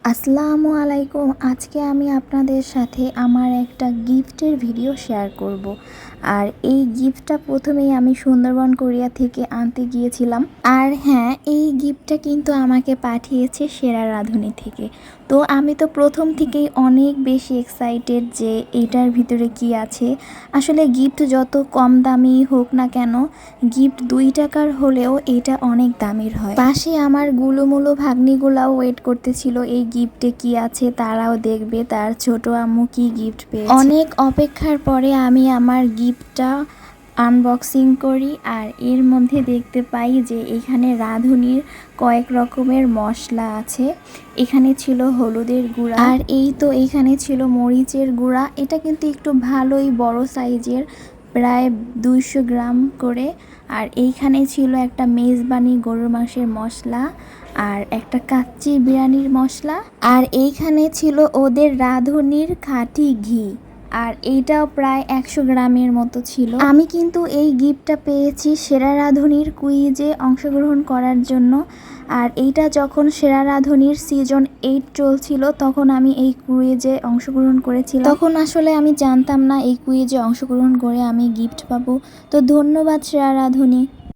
আসসালামু আলাইকুম। আজকে আমি আপনাদের সাথে আমার একটা গিফটের ভিডিও শেয়ার করব। আর এই গিফটটা প্রথমেই আমি সুন্দরবন কোরিয়া থেকে আনতে গিয়েছিলাম। আর হ্যাঁ, এই গিফটটা কিন্তু আমাকে পাঠিয়েছে সেরা রাঁধুনি থেকে। তো আমি তো প্রথম থেকেই অনেক বেশি এক্সাইটেড যে এইটার ভিতরে কি আছে। আসলে গিফট যত কম দামি হোক না কেন, গিফট 2 টাকার হলেও এটা অনেক দামির হয়। পাশে আমার গুলুমুলু ভাগ্নিগুলাও ওয়েট করতেছিল এই গিফটে কি আছে, তারাও দেখবে তার ছোট আম্মু কি গিফট পেয়েছে। অনেক অপেক্ষার পরে আমি আমার গিফটটা আনবক্সিং করি আর এর মধ্যে দেখতে পাই যে এখানে রাঁধুনির কয়েক রকমের মশলা আছে। এখানে ছিল হলুদের গুঁড়া, আর এই তো এখানে ছিল মরিচের গুঁড়া। এটা কিন্তু একটু ভালোই বড় সাইজের, প্রায় 200 গ্রাম করে। আর এইখানে ছিল একটা মেজবানি গরুর মাংসের মশলা আর একটা কাচ্চি বিরিয়ানির মশলা, আর এইখানে ছিল ওদের রাঁধুনির খাঁটি ঘি, আর এইটাও প্রায় 100 গ্রামের মতো ছিল। আমি কিন্তু এই গিফটটা পেয়েছি সেরা রাঁধুনির কুইজে অংশগ্রহণ করার জন্য। আর এইটা যখন সেরা রাঁধুনির সিজন 8 চলছিল তখন আমি এই কুইজে অংশগ্রহণ করেছিলাম। তখন আসলে আমি জানতাম না এই কুইজে অংশগ্রহণ করে আমি গিফট পাবো। তো ধন্যবাদ সেরা রাঁধুনি।